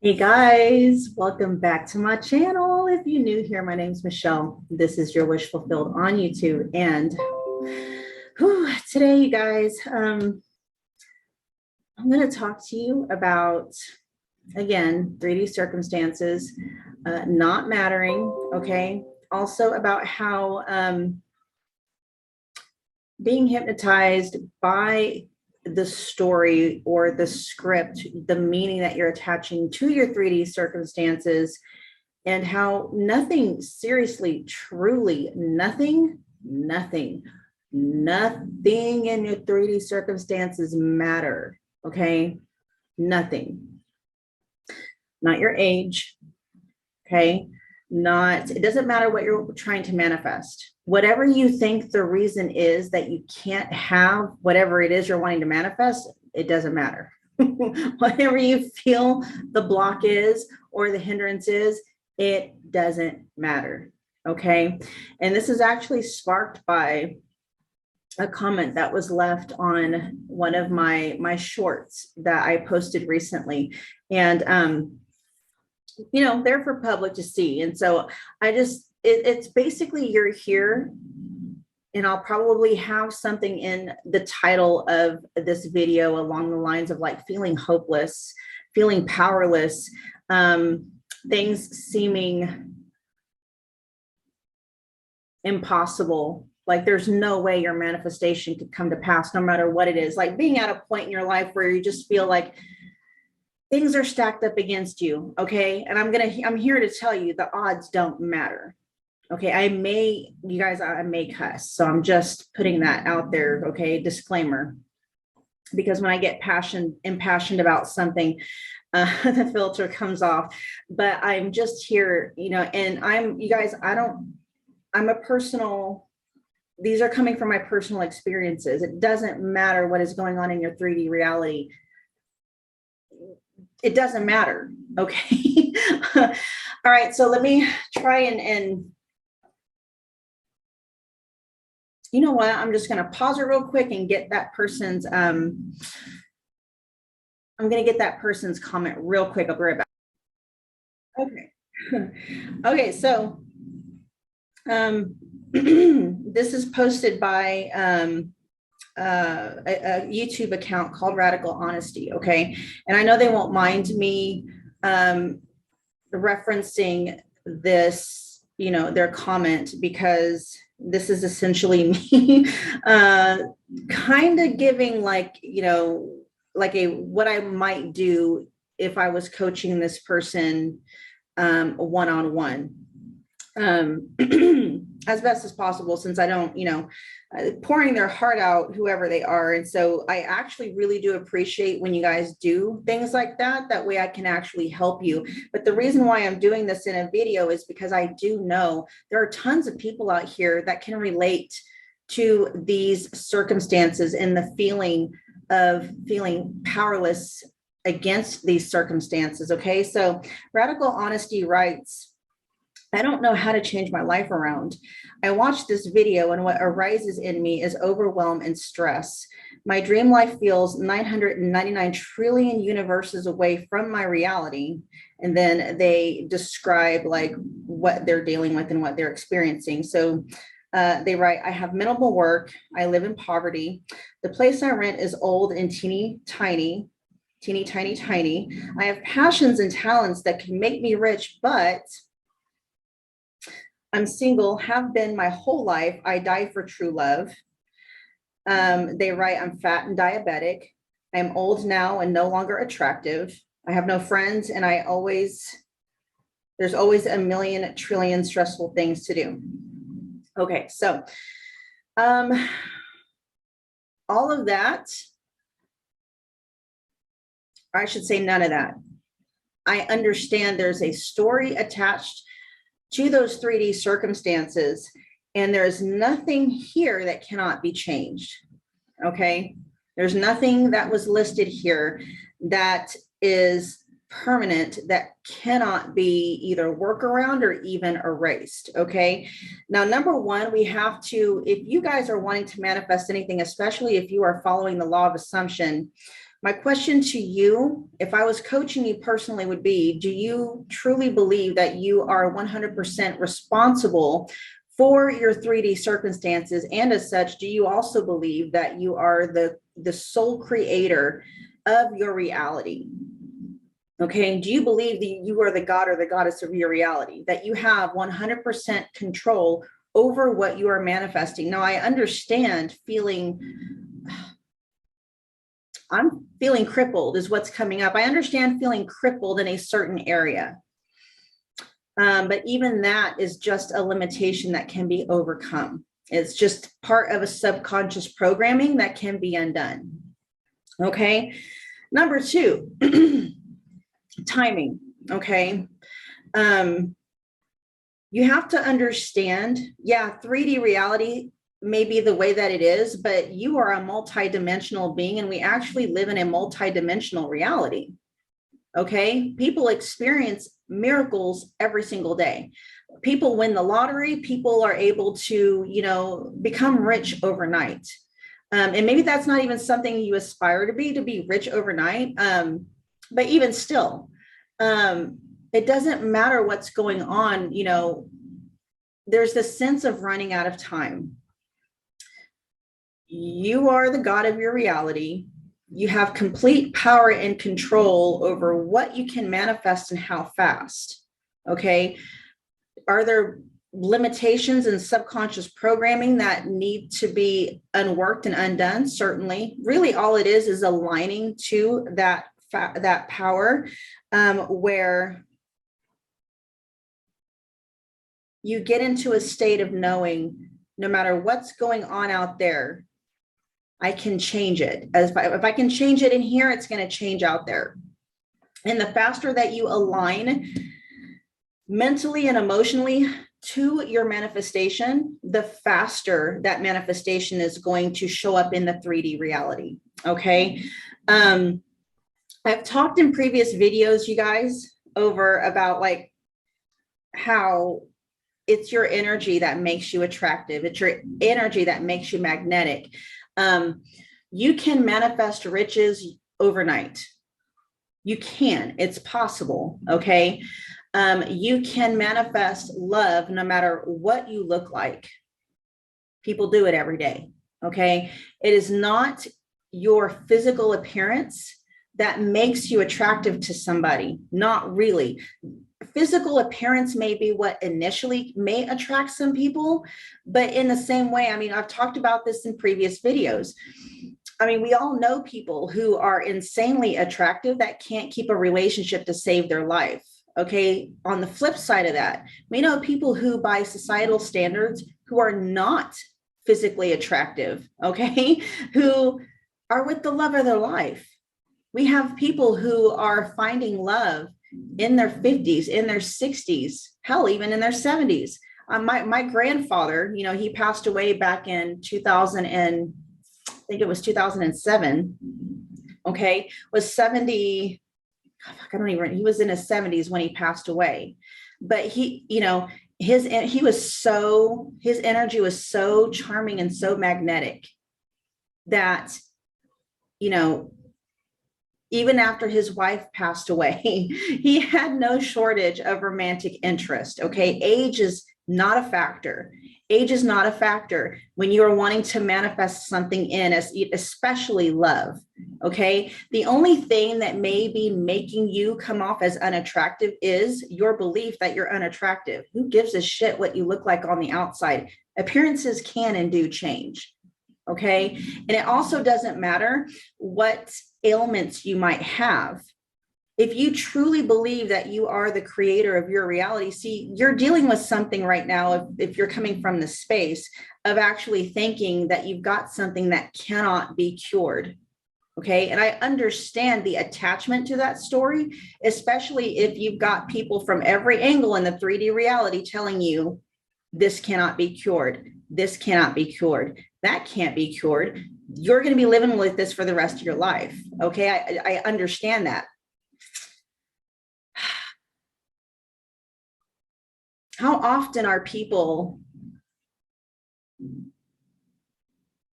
Hey guys, welcome back to my channel. If you're new here, my name is Michelle. This is Your Wish Fulfilled on YouTube. And today, you guys, I'm going to talk to you about, again, 3D circumstances not mattering, okay? Also about how being hypnotized by the story or the script, the meaning that you're attaching to your 3D circumstances, and how nothing, seriously, truly, nothing in your 3D circumstances matter, okay? Nothing. Not your age, okay? It doesn't matter what you're trying to manifest. Whatever you think the reason is that you can't have whatever it is you're wanting to manifest, it doesn't matter. Whatever you feel the block is or the hindrance is, it doesn't matter. Okay. And this is actually sparked by a comment that was left on one of my shorts that I posted recently. And they're for public to see. And so it's basically, you're here, and I'll probably have something in the title of this video along the lines of like feeling hopeless, feeling powerless, things seeming impossible. Like there's no way your manifestation could come to pass no matter what it is. Like being at a point in your life where you just feel like things are stacked up against you, okay? And I'm here to tell you the odds don't matter, okay? I may cuss, so I'm just putting that out there, okay? Disclaimer, because when I get impassioned about something, the filter comes off. But I'm just here, and these are coming from my personal experiences. It doesn't matter what is going on in your 3D reality. It doesn't matter. Okay. All right. So let me try and you know what? I'm just going to pause it real quick and get that person's, I'm going to get that person's comment real quick. I'll be right back. Okay. Okay. So, this is posted by, a YouTube account called Radical Honesty. Okay. And I know they won't mind me referencing this, their comment, because this is essentially me kind of giving what I might do if I was coaching this person one-on-one. As best as possible, since I don't, pouring their heart out, whoever they are. And so I actually really do appreciate when you guys do things like that. That way I can actually help you. But the reason why I'm doing this in a video is because I do know there are tons of people out here that can relate to these circumstances and the feeling of feeling powerless against these circumstances. Okay. So Radical Honesty writes, I don't know how to change my life around. I watched this video and what arises in me is overwhelm and stress. My dream life feels 999 trillion universes away from my reality. And then they describe like what they're dealing with and what they're experiencing. So they write, I have minimal work. I live in poverty. The place I rent is old and teeny tiny. I have passions and talents that can make me rich, but I'm single, have been my whole life. I die for true love. They write, I'm fat and diabetic. I'm old now and no longer attractive. I have no friends, and there's always a million trillion stressful things to do. Okay, so all of that, or I should say none of that. I understand there's a story attached to those 3D circumstances, and there's nothing here that cannot be changed. Okay. There's nothing that was listed here that is permanent, that cannot be either work around or even erased. Okay. Now, number one, we have to, if you guys are wanting to manifest anything, especially if you are following the law of assumption, My question to you, if I was coaching you personally, would be, do you truly believe that you are 100% responsible for your 3D circumstances? And as such, do you also believe that you are the sole creator of your reality? Okay. Do you believe that you are the God or the goddess of your reality, that you have 100% control over what you are manifesting? Now, I understand I'm feeling crippled is what's coming up. I understand feeling crippled in a certain area. But even that is just a limitation that can be overcome. It's just part of a subconscious programming that can be undone. Okay. Number 2, timing. Okay. You have to understand, 3D reality may be the way that it is, but you are a multidimensional being, and we actually live in a multidimensional reality. Okay. People experience miracles every single day. People win the lottery. People are able to, become rich overnight. And maybe that's not even something you aspire to be rich overnight. But even still, it doesn't matter what's going on. There's this sense of running out of time. You are the God of your reality. You have complete power and control over what you can manifest and how fast. Okay. Are there limitations and subconscious programming that need to be unworked and undone? Certainly. Really, all it is aligning to that power, where you get into a state of knowing no matter what's going on out there, I can change it. If I can change it in here, it's going to change out there. And the faster that you align mentally and emotionally to your manifestation, the faster that manifestation is going to show up in the 3D reality. Okay. I've talked in previous videos, you guys, over about like how it's your energy that makes you attractive. It's your energy that makes you magnetic. You can manifest riches overnight. You can, it's possible. Okay. You can manifest love no matter what you look like. People do it every day. Okay. It is not your physical appearance that makes you attractive to somebody. Not really. Physical appearance may be what initially may attract some people, but in the same way, I've talked about this in previous videos. We all know people who are insanely attractive that can't keep a relationship to save their life. Okay. On the flip side of that, we know people who, by societal standards, who are not physically attractive, okay, who are with the love of their life. We have people who are finding love in their 50s, in their 60s, hell, even in their 70s. My grandfather, he passed away back in 2007. Okay. Was 70. He was in his 70s when he passed away, but his energy was so charming and so magnetic that, even after his wife passed away, he had no shortage of romantic interest. Okay. Age is not a factor. Age is not a factor when you are wanting to manifest something especially love. Okay. The only thing that may be making you come off as unattractive is your belief that you're unattractive. Who gives a shit what you look like on the outside? Appearances can and do change. Okay. And it also doesn't matter what ailments you might have. If you truly believe that you are the creator of your reality, see, you're dealing with something right now, if you're coming from the space of actually thinking that you've got something that cannot be cured. Okay. And I understand the attachment to that story, especially if you've got people from every angle in the 3D reality telling you this cannot be cured. This cannot be cured. That can't be cured. You're going to be living with this for the rest of your life. Okay. I understand that. How often are people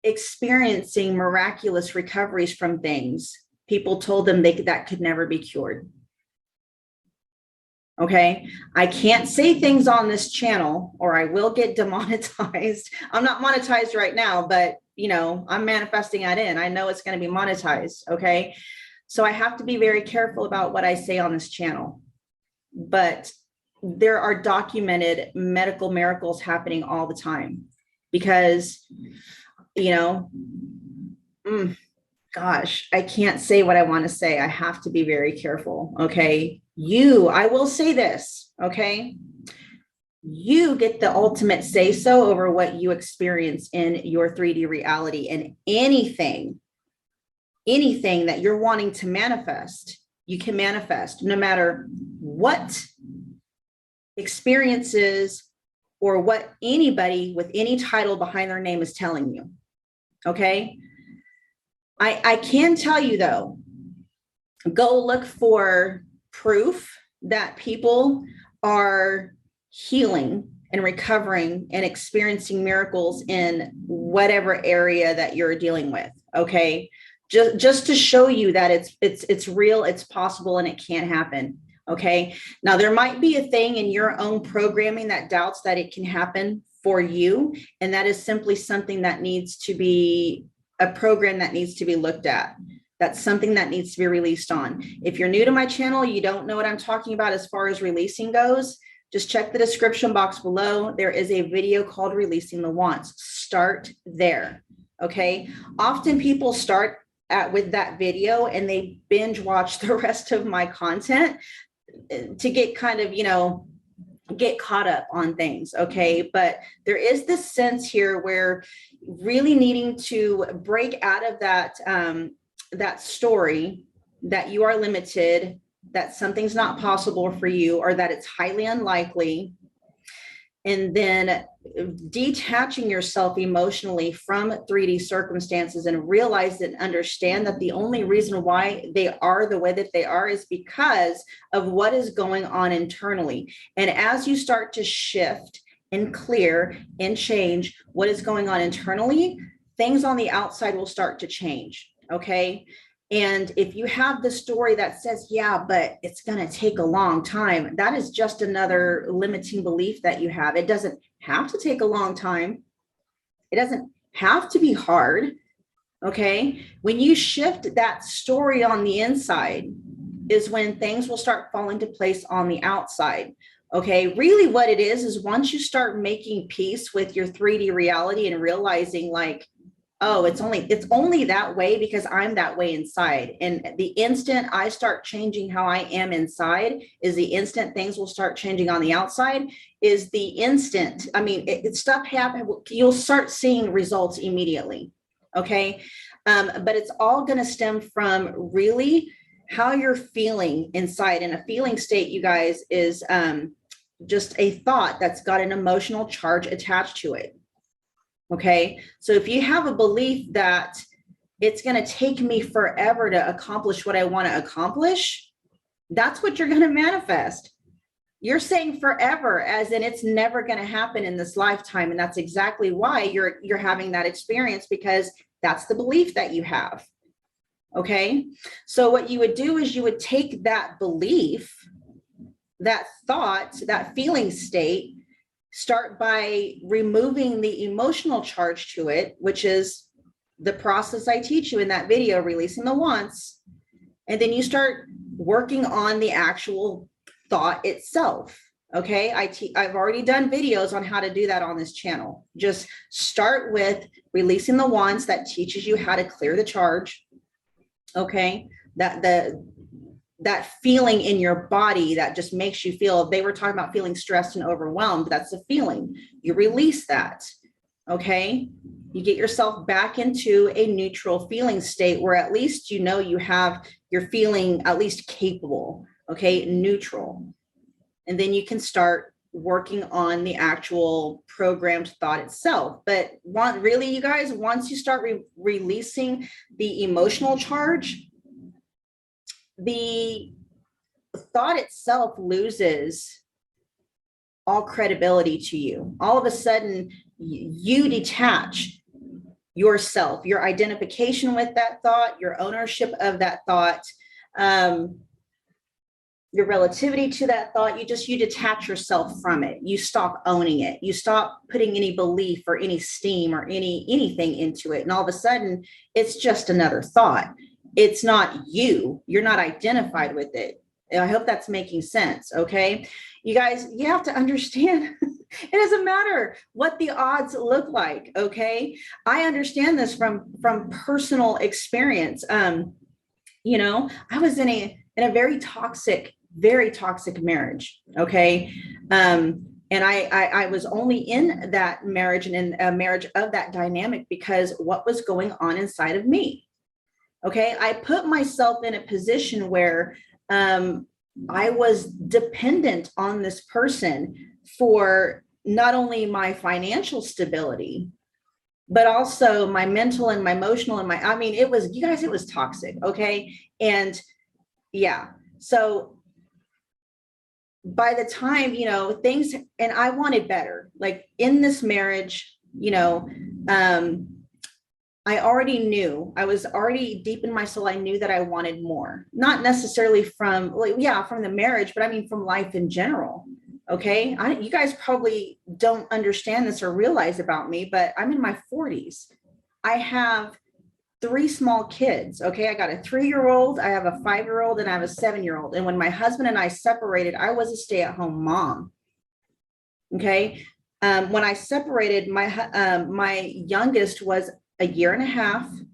experiencing miraculous recoveries from things people told them that could never be cured. Okay, I can't say things on this channel or I will get demonetized. I'm not monetized right now, but you know, I'm manifesting that in. I know it's going to be monetized. Okay, so I have to be very careful about what I say on this channel. But there are documented medical miracles happening all the time because, you know, gosh, I can't say what I want to say. I have to be very careful. Okay. I will say this. Okay. You get the ultimate say so over what you experience in your 3D reality, and anything that you're wanting to manifest, you can manifest no matter what experiences or what anybody with any title behind their name is telling you. Okay. I can tell you though, go look for proof that people are healing and recovering and experiencing miracles in whatever area that you're dealing with. Okay. Just to show you that it's real, it's possible, and it can happen. Okay. Now there might be a thing in your own programming that doubts that it can happen for you. And that is simply something that needs to be a program that needs to be looked at. That's something that needs to be released on. If you're new to my channel, you don't know what I'm talking about as far as releasing goes, just check the description box below. There is a video called Releasing the Wants. Start there. Okay. Often people start with that video and they binge watch the rest of my content to get kind of, get caught up on things. Okay. But there is this sense here where really needing to break out of that story that you are limited, that something's not possible for you, or that it's highly unlikely. And then detaching yourself emotionally from 3D circumstances and realize and understand that the only reason why they are the way that they are is because of what is going on internally. And as you start to shift and clear and change what is going on internally, things on the outside will start to change. Okay. And if you have the story that says, yeah, but it's going to take a long time, that is just another limiting belief that you have. It doesn't have to take a long time. It doesn't have to be hard. Okay. When you shift that story on the inside is when things will start falling into place on the outside. Okay. Really what it is once you start making peace with your 3D reality and realizing like, oh, it's only that way because I'm that way inside. And the instant I start changing how I am inside is the instant things will start changing on the outside is the instant. I mean, stuff happens. You'll start seeing results immediately. Okay. But it's all going to stem from really how you're feeling inside. And a feeling state, you guys, is just a thought that's got an emotional charge attached to it. Okay. So if you have a belief that it's going to take me forever to accomplish what I want to accomplish, that's what you're going to manifest. You're saying forever as in it's never going to happen in this lifetime. And that's exactly why you're having that experience, because that's the belief that you have. Okay. So what you would do is you would take that belief, that thought, that feeling state, start by removing the emotional charge to it, which is the process I teach you in that video, Releasing the Wants. And then you start working on the actual thought itself. Okay. I've already done videos on how to do that on this channel. Just start with Releasing the Wants. That teaches you how to clear the charge. Okay. That feeling in your body that just makes you feel, they were talking about feeling stressed and overwhelmed. That's a feeling. You release that. Okay. You get yourself back into a neutral feeling state where at least, you're feeling at least capable. Okay. Neutral. And then you can start working on the actual programmed thought itself. But really, you guys, once you start releasing the emotional charge, the thought itself loses all credibility to you. All of a sudden, you detach yourself, your identification with that thought, your ownership of that thought, your relativity to that thought. You detach yourself from it. You stop owning it. You stop putting any belief or any steam or anything into it. And all of a sudden it's just another thought. It's not you. You're not identified with it. I hope that's making sense. Okay. You guys, you have to understand it doesn't matter what the odds look like. Okay. I understand this from personal experience. You know, I was in a very toxic marriage. Okay. And I was only in that marriage and in a marriage of that dynamic because what was going on inside of me. Okay. I put myself in a position where, I was dependent on this person for not only my financial stability, but also my mental and my emotional and I mean, it was, you guys, it was toxic. Okay. And yeah, so by the time, you know, things, and I wanted better, like in this marriage, you know, I already knew, I was already deep in my soul. I knew that I wanted more, not necessarily from, like, yeah, from the marriage, but I mean, from life in general. Okay. You guys probably don't understand this or realize about me, but I'm in my 40s. I have 3 small kids. Okay. I got a 3-year-old, I have a 5-year-old, and I have a 7-year-old. And when my husband and I separated, I was a stay-at-home mom. Okay. When I separated, my youngest was a 1.5 years.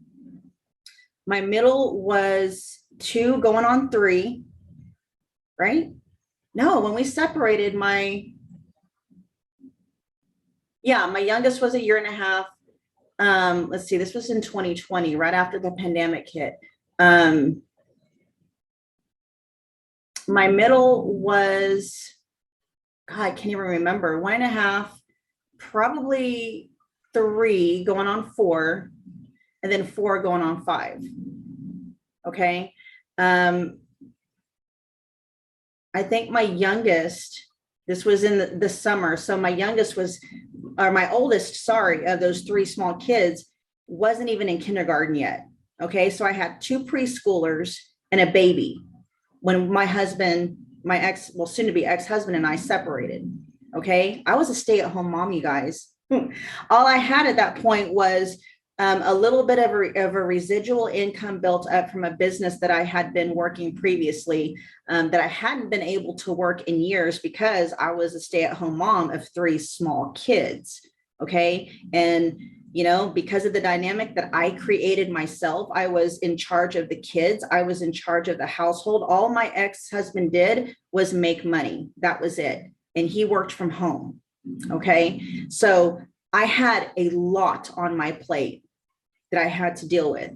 My middle was 2 going on 3, right? No, when we separated, my youngest was a 1.5 years. Let's see, this was in 2020, right after the pandemic hit. My middle was, God, I can't even remember, 1.5, probably 3 going on 4, and then 4 going on 5. Okay. I think my youngest, this was in the summer. So my youngest was, or my oldest, sorry, of those 3 small kids wasn't even in kindergarten yet. Okay. So I had 2 preschoolers and a baby when my husband, well, soon to be ex-husband, and I separated. Okay. I was a stay-at-home mom, you guys. All I had at that point was a little bit of a residual income built up from a business that I had been working previously, that I hadn't been able to work in years because I was a stay-at-home mom of 3 small kids. Okay. And, you know, because of the dynamic that I created myself, I was in charge of the kids. I was in charge of the household. All my ex-husband did was make money. That was it. And he worked from home. Okay. So I had a lot on my plate that I had to deal with,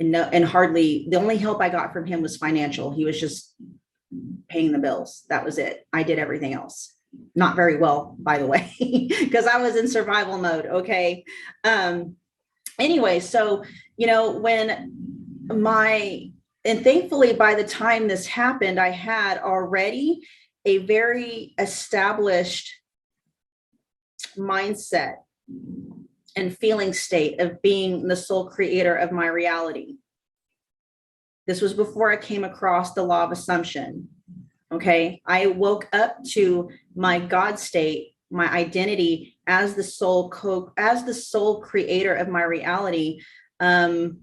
and hardly, the only help I got from him was financial. He was just paying the bills. That was it. I did everything else. Not very well, by the way, because I was in survival mode. Okay. Anyway, so, you know, and thankfully by the time this happened, I had already a very established mindset and feeling state of being the sole creator of my reality. This was before I came across the law of assumption. Okay. I woke up to my God state, my identity as the sole creator of my reality. Back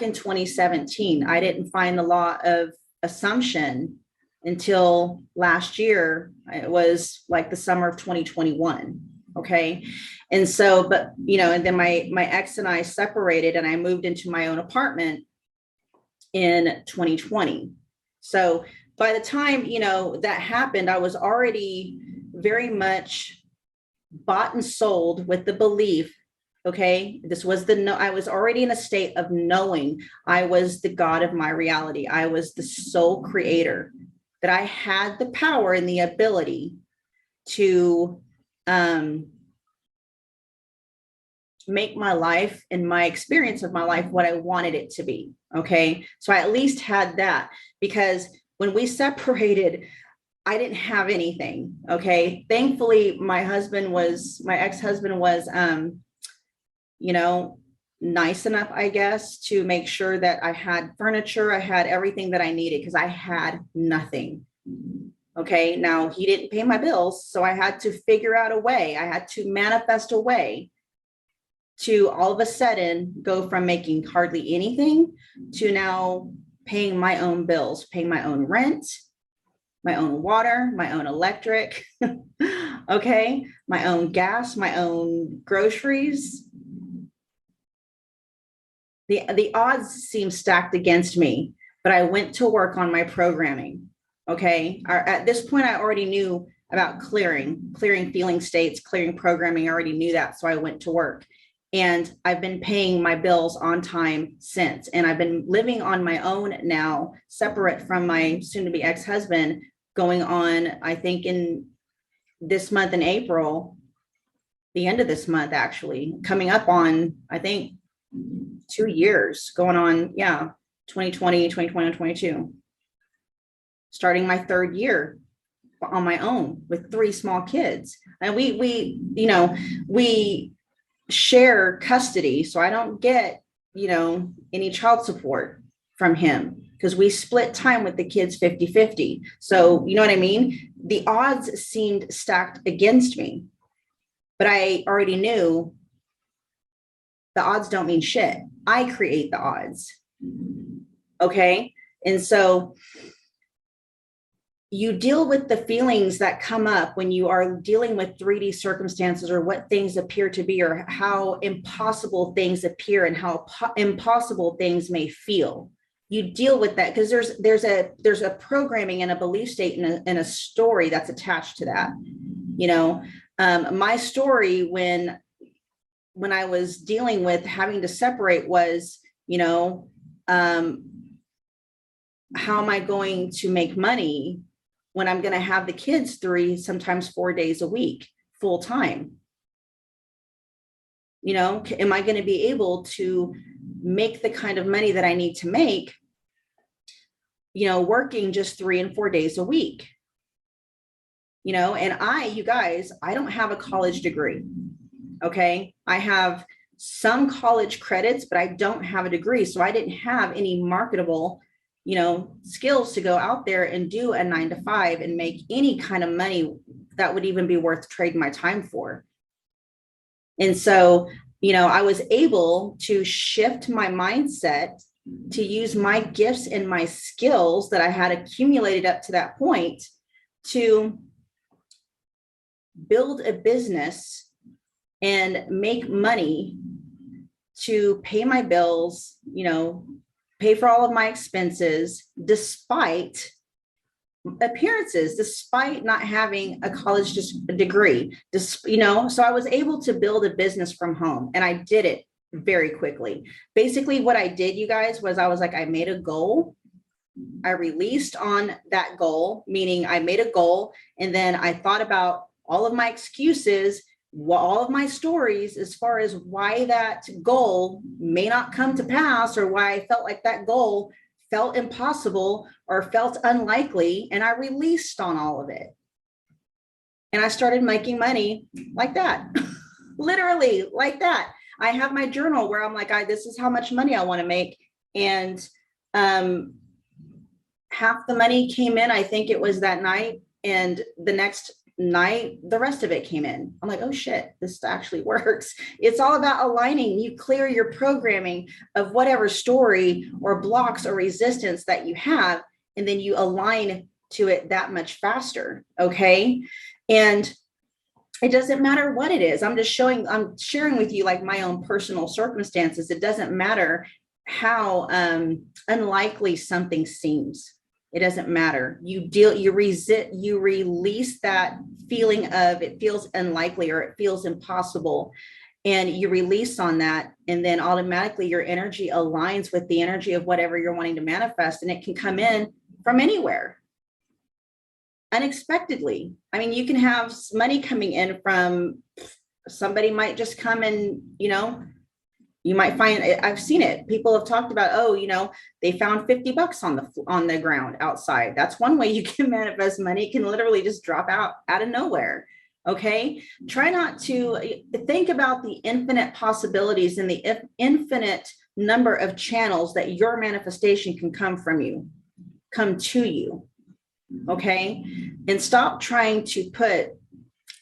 in 2017, I didn't find the law of assumption until last year. It was like the summer of 2021. Okay. And so, but, you know, and then my ex and I separated, and I moved into my own apartment in 2020. So by the time, you know, that happened, I was already very much bought and sold with the belief. Okay. I was already in a state of knowing I was the God of my reality. I was the sole creator, that I had the power and the ability to make my life and my experience of my life what I wanted it to be. Okay. So I at least had that, because when we separated, I didn't have anything. Okay. Thankfully, my ex-husband was you know, nice enough, I guess, to make sure that I had furniture, I had everything that I needed, because I had nothing. Okay, now he didn't pay my bills, so I had to figure out a way. I had to manifest a way to all of a sudden go from making hardly anything to now paying my own bills, paying my own rent, my own water, my own electric, okay, my own gas, my own groceries. The odds seem stacked against me, but I went to work on my programming. Okay. At this point, I already knew about clearing feeling states, clearing programming. I already knew that. So I went to work, and I've been paying my bills on time since. And I've been living on my own now, separate from my soon to be ex-husband, going on, I think in this month in April, the end of this month, actually coming up on, I think 2 years going on. Yeah. 2020, 2021, 22. Starting my third year on my own with 3 small kids. And we share custody. So I don't get, any child support from him, because we split time with the kids 50-50. So, you know what I mean? The odds seemed stacked against me, but I already knew the odds don't mean shit. I create the odds. Okay. And so you deal with the feelings that come up when you are dealing with 3D circumstances, or what things appear to be, or how impossible things appear, and how impossible things may feel. You deal with that because there's a programming and a belief state and a story that's attached to that. My story when I was dealing with having to separate was, how am I going to make money when I'm going to have the kids 3, sometimes 4 days a week, full time? Am I going to be able to make the kind of money that I need to make, working just 3 and 4 days a week? And you guys, I don't have a college degree. Okay. I have some college credits, but I don't have a degree. So I didn't have any marketable, skills to go out there and do a 9-to-5 and make any kind of money that would even be worth trading my time for. And so, I was able to shift my mindset to use my gifts and my skills that I had accumulated up to that point to build a business and make money to pay my bills, pay for all of my expenses, despite appearances, despite not having a college degree, so I was able to build a business from home, and I did it very quickly. Basically what I did, you guys, was I made a goal. I released on that goal, meaning I made a goal, and then I thought about all of my excuses, all of my stories as far as why that goal may not come to pass, or why I felt like that goal felt impossible or felt unlikely. And I released on all of it. And I started making money like that, literally like that. I have my journal where I'm like, this is how much money I want to make. And half the money came in, I think it was that night. And the next night, the rest of it came in. I'm like, oh shit, this actually works. It's all about aligning. You clear your programming of whatever story or blocks or resistance that you have, and then you align to it that much faster. Okay. And it doesn't matter what it is. I'm sharing with you like my own personal circumstances. It doesn't matter how unlikely something seems. It doesn't matter. You release that feeling of it feels unlikely or it feels impossible, and you release on that. And then automatically your energy aligns with the energy of whatever you're wanting to manifest. And it can come in from anywhere unexpectedly. I mean, you can have money coming in from somebody might just come and, you might find, I've seen it. People have talked about, they found $50 on the ground outside. That's one way you can manifest money. It can literally just drop out of nowhere. Okay. Try not to think about the infinite possibilities and the infinite number of channels that your manifestation can come to you. Okay. And stop trying to put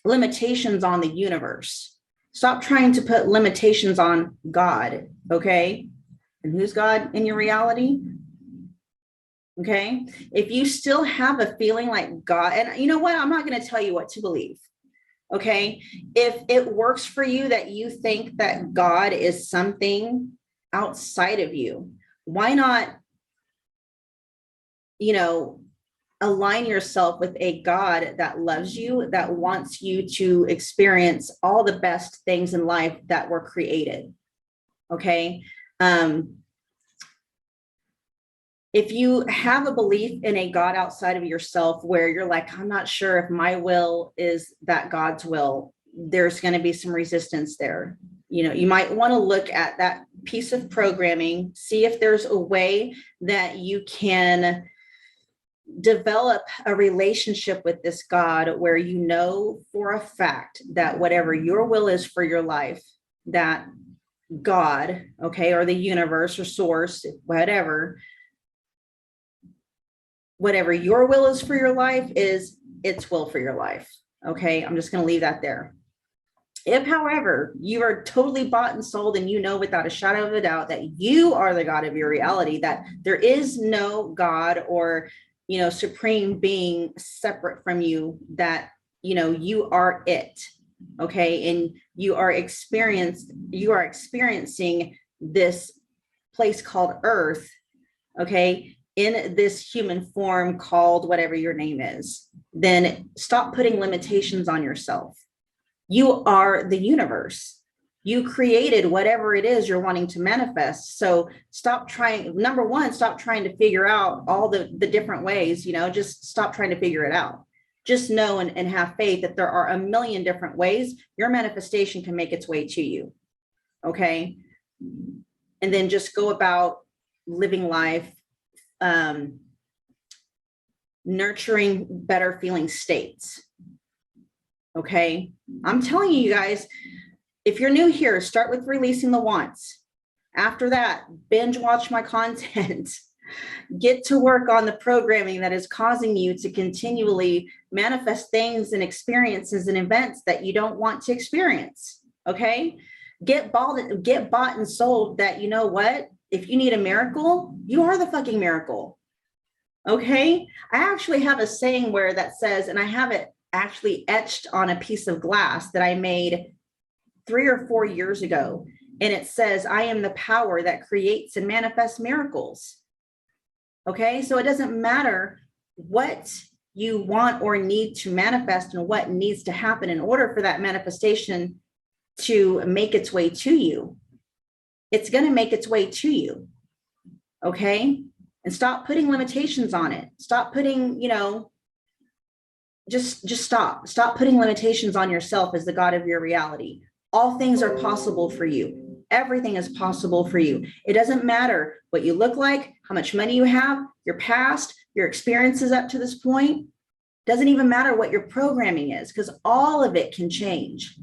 limitations on the universe. Stop trying to put limitations on God. Okay. And who's God in your reality? Okay. If you still have a feeling like God, and you know what? I'm not going to tell you what to believe. Okay. If it works for you that you think that God is something outside of you, why not, align yourself with a God that loves you, that wants you to experience all the best things in life that were created. Okay. If you have a belief in a God outside of yourself where you're like, I'm not sure if my will is that God's will, there's going to be some resistance there. You might want to look at that piece of programming, see if there's a way that you can develop a relationship with this God where you know for a fact that whatever your will is for your life, that God, okay, or the universe or source, whatever your will is for your life is its will for your life. Okay. I'm just going to leave that there. If, however, you are totally bought and sold and you know without a shadow of a doubt that you are the God of your reality, that there is no God or, supreme being separate from you, that, you are it. Okay. And you are experiencing this place called Earth. Okay. In this human form called whatever your name is, then stop putting limitations on yourself. You are the universe. You created whatever it is you're wanting to manifest. So stop trying, number one, stop trying to figure out all the different ways, just stop trying to figure it out. Just know and have faith that there are a million different ways your manifestation can make its way to you. Okay. And then just go about living life, nurturing better feeling states. Okay. I'm telling you guys, if you're new here, start with releasing the wants. After that, binge watch my content. Get to work on the programming that is causing you to continually manifest things and experiences and events that you don't want to experience. Okay. Get bought and sold that, you know what? If you need a miracle, you are the fucking miracle. Okay. I actually have a saying where that says, and I have it actually etched on a piece of glass that I made 3 or 4 years ago. And it says, I am the power that creates and manifests miracles. Okay. So it doesn't matter what you want or need to manifest and what needs to happen in order for that manifestation to make its way to you. It's going to make its way to you. Okay. And stop putting limitations on it. Stop putting, just stop putting limitations on yourself as the God of your reality. All things are possible for you. Everything is possible for you. It doesn't matter what you look like, how much money you have, your past, your experiences up to this point. Doesn't even matter what your programming is, because all of it can change.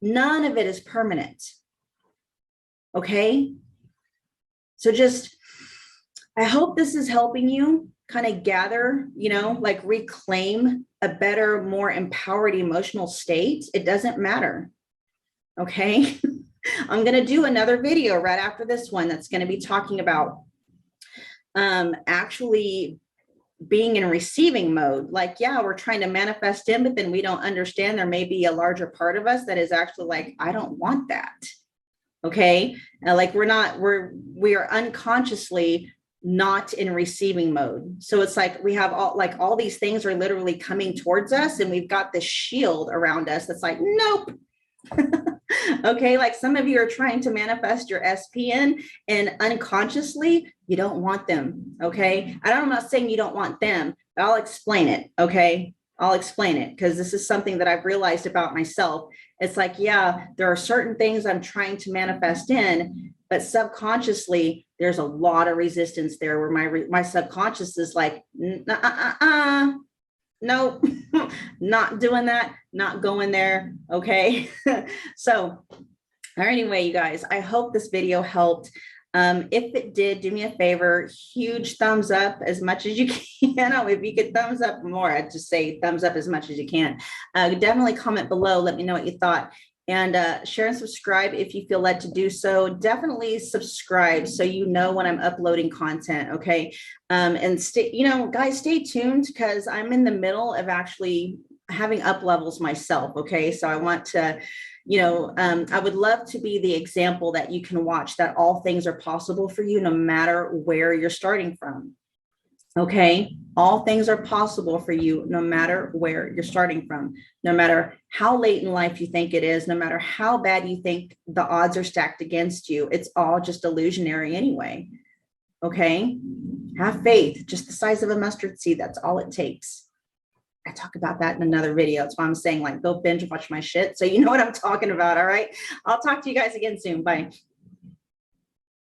None of it is permanent. Okay. So I hope this is helping you kind of gather, reclaim a better, more empowered emotional state. It doesn't matter. Okay. I'm going to do another video right after this one that's going to be talking about actually being in receiving mode. Like, yeah, we're trying to manifest in, but then we don't understand there may be a larger part of us that is actually like, I don't want that. Okay. We are unconsciously not in receiving mode. So it's like we have all these things are literally coming towards us, and we've got this shield around us that's like, nope. Okay. Like some of you are trying to manifest your SPN and unconsciously you don't want them. Okay. I'm not saying you don't want them, but I'll explain it. Okay. I'll explain it because this is something that I've realized about myself. It's like, yeah, there are certain things I'm trying to manifest in, but subconsciously there's a lot of resistance there where my subconscious is like, no, not doing that, not going there. Okay. So, anyway, you guys, I hope this video helped. If it did, do me a favor, huge thumbs up as much as you can. Oh, if you could thumbs up more, I'd just say thumbs up as much as you can. Definitely comment below. Let me know what you thought. And share and subscribe if you feel led to do so. Definitely subscribe so you know when I'm uploading content, okay? And stay, guys, stay tuned because I'm in the middle of actually having up levels myself, okay? So I want to, I would love to be the example that you can watch, that all things are possible for you no matter where you're starting from. Okay, all things are possible for you no matter where you're starting from, no matter how late in life you think it is, no matter how bad you think the odds are stacked against you. It's all just illusionary anyway. Okay, have faith, just the size of a mustard seed. That's all it takes. I talk about that in another video. That's why I'm saying, like, go binge watch my shit so you know what I'm talking about. All right, I'll talk to you guys again soon. Bye.